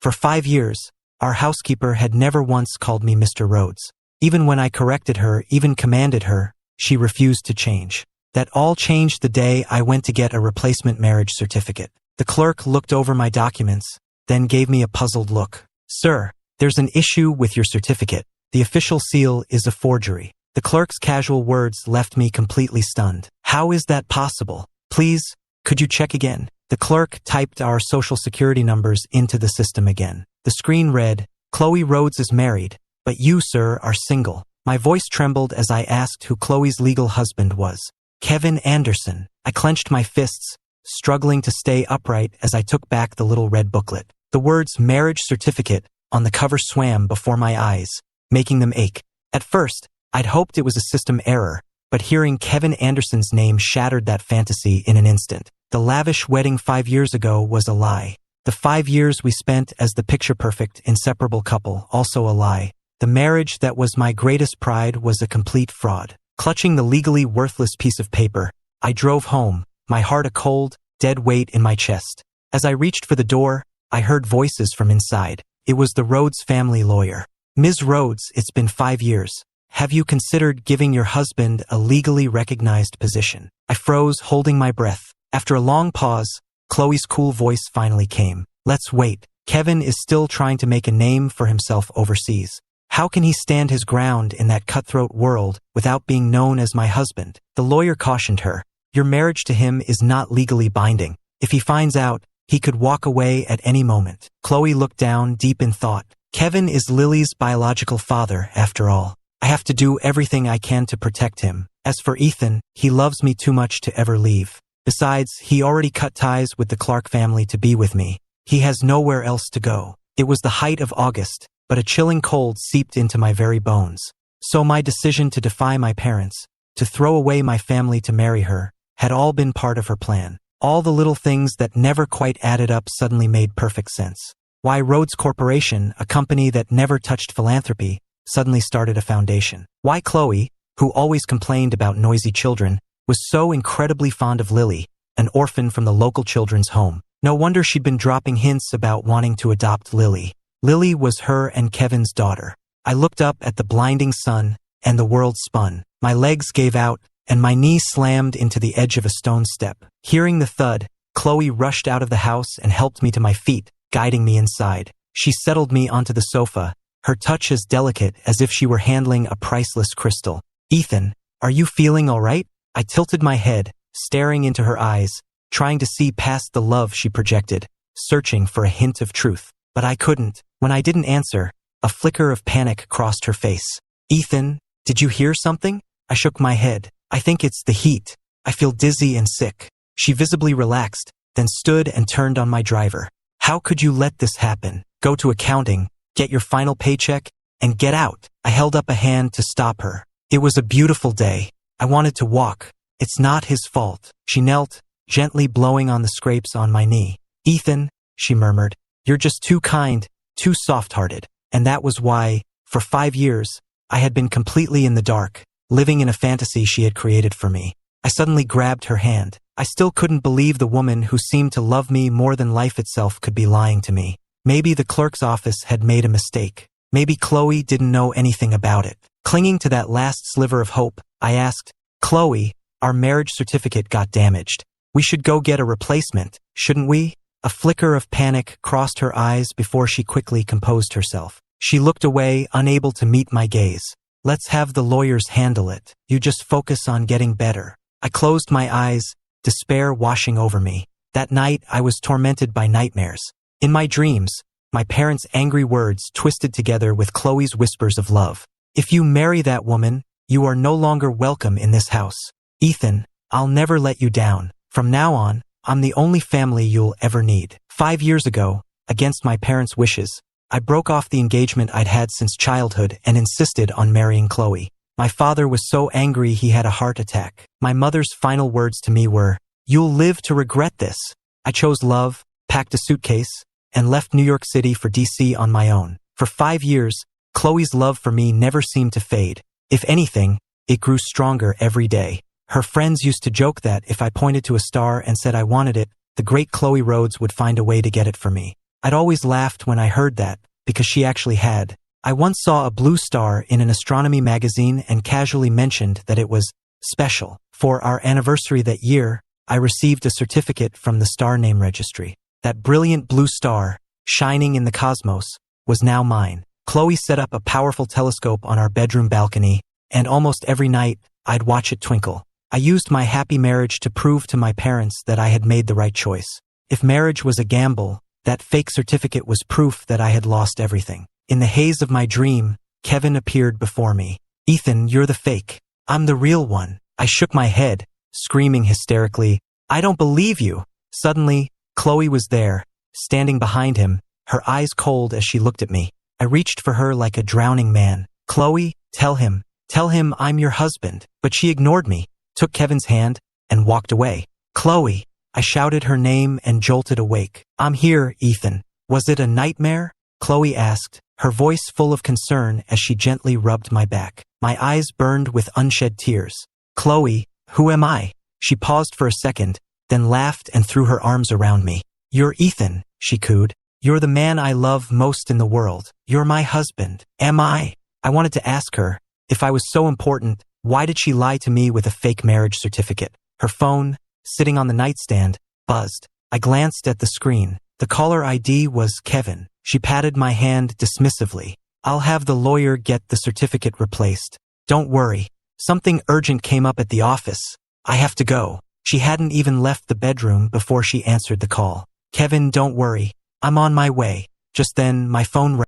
For 5 years, our housekeeper had never once called me Mr. Rhodes. Even when I corrected her, even commanded her, she refused to change. That all changed the day I went to get a replacement marriage certificate. The clerk looked over my documents, then gave me a puzzled look. "Sir, there's an issue with your certificate. The official seal is a forgery." The clerk's casual words left me completely stunned. "How is that possible? Please, could you check again?" The clerk typed our social security numbers into the system again. The screen read, "Chloe Rhodes is married, but you, sir, are single." My voice trembled as I asked who Chloe's legal husband was. "Kevin Anderson." I clenched my fists, struggling to stay upright as I took back the little red booklet. The words "marriage certificate" on the cover swam before my eyes, making them ache. At first, I'd hoped it was a system error, but hearing Kevin Anderson's name shattered that fantasy in an instant. The lavish wedding 5 years ago was a lie. The 5 years we spent as the picture-perfect, inseparable couple, also a lie. The marriage that was my greatest pride was a complete fraud. Clutching the legally worthless piece of paper, I drove home, my heart a cold, dead weight in my chest. As I reached for the door, I heard voices from inside. It was the Rhodes family lawyer. "Ms. Rhodes, it's been 5 years. Have you considered giving your husband a legally recognized position?" I froze, holding my breath. After a long pause, Chloe's cool voice finally came. "Let's wait. Kevin is still trying to make a name for himself overseas. How can he stand his ground in that cutthroat world without being known as my husband?" The lawyer cautioned her. "Your marriage to him is not legally binding. If he finds out, he could walk away at any moment." Chloe looked down, deep in thought. "Kevin is Lily's biological father, after all. I have to do everything I can to protect him. As for Ethan, he loves me too much to ever leave. Besides, he already cut ties with the Clark family to be with me. He has nowhere else to go." It was the height of August, but a chilling cold seeped into my very bones. So my decision to defy my parents, to throw away my family to marry her, had all been part of her plan. All the little things that never quite added up suddenly made perfect sense. Why Rhodes Corporation, a company that never touched philanthropy, suddenly started a foundation. Why Chloe, who always complained about noisy children, was so incredibly fond of Lily, an orphan from the local children's home. No wonder she'd been dropping hints about wanting to adopt Lily. Lily was her and Kevin's daughter. I looked up at the blinding sun, and the world spun. My legs gave out, and my knee slammed into the edge of a stone step. Hearing the thud, Chloe rushed out of the house and helped me to my feet, guiding me inside. She settled me onto the sofa, her touch as delicate as if she were handling a priceless crystal. "Ethan, are you feeling all right?" I tilted my head, staring into her eyes, trying to see past the love she projected, searching for a hint of truth. But I couldn't. When I didn't answer, a flicker of panic crossed her face. "Ethan, did you hear something?" I shook my head. "I think it's the heat. I feel dizzy and sick." She visibly relaxed, then stood and turned on my driver. "How could you let this happen? Go to accounting, get your final paycheck, and get out." I held up a hand to stop her. It was a beautiful day. I wanted to walk. "It's not his fault." She knelt, gently blowing on the scrapes on my knee. "Ethan," she murmured, "you're just too kind, too soft-hearted." And that was why, for 5 years, I had been completely in the dark, living in a fantasy she had created for me. I suddenly grabbed her hand. I still couldn't believe the woman who seemed to love me more than life itself could be lying to me. Maybe the clerk's office had made a mistake. Maybe Chloe didn't know anything about it. Clinging to that last sliver of hope, I asked, "Chloe, our marriage certificate got damaged. We should go get a replacement, shouldn't we?" A flicker of panic crossed her eyes before she quickly composed herself. She looked away, unable to meet my gaze. "Let's have the lawyers handle it. You just focus on getting better." I closed my eyes, despair washing over me. That night, I was tormented by nightmares. In my dreams, my parents' angry words twisted together with Chloe's whispers of love. "If you marry that woman, you are no longer welcome in this house. Ethan, I'll never let you down. From now on, I'm the only family you'll ever need." 5 years ago, against my parents' wishes, I broke off the engagement I'd had since childhood and insisted on marrying Chloe. My father was so angry he had a heart attack. My mother's final words to me were, "You'll live to regret this." I chose love, packed a suitcase, and left New York City for DC on my own. For 5 years, Chloe's love for me never seemed to fade. If anything, it grew stronger every day. Her friends used to joke that if I pointed to a star and said I wanted it, the great Chloe Rhodes would find a way to get it for me. I'd always laughed when I heard that, because she actually had. I once saw a blue star in an astronomy magazine and casually mentioned that it was special. For our anniversary that year, I received a certificate from the star name registry. That brilliant blue star, shining in the cosmos, was now mine. Chloe set up a powerful telescope on our bedroom balcony, and almost every night, I'd watch it twinkle. I used my happy marriage to prove to my parents that I had made the right choice. If marriage was a gamble, that fake certificate was proof that I had lost everything. In the haze of my dream, Kevin appeared before me. "Ethan, you're the fake. I'm the real one." I shook my head, screaming hysterically, "I don't believe you." Suddenly, Chloe was there, standing behind him, her eyes cold as she looked at me. I reached for her like a drowning man. "Chloe, tell him I'm your husband." But she ignored me, took Kevin's hand, and walked away. "Chloe!" I shouted her name and jolted awake. "I'm here, Ethan." "Was it a nightmare?" Chloe asked, her voice full of concern as she gently rubbed my back. My eyes burned with unshed tears. "Chloe, who am I?" She paused for a second, then laughed and threw her arms around me. "You're Ethan," she cooed. "You're the man I love most in the world. You're my husband." "Am I?" I wanted to ask her, if I was so important, why did she lie to me with a fake marriage certificate? Her phone, sitting on the nightstand, buzzed. I glanced at the screen. The caller ID was Kevin. She patted my hand dismissively. "I'll have the lawyer get the certificate replaced. Don't worry. Something urgent came up at the office. I have to go." She hadn't even left the bedroom before she answered the call. "Kevin, don't worry. I'm on my way." Just then, my phone rang.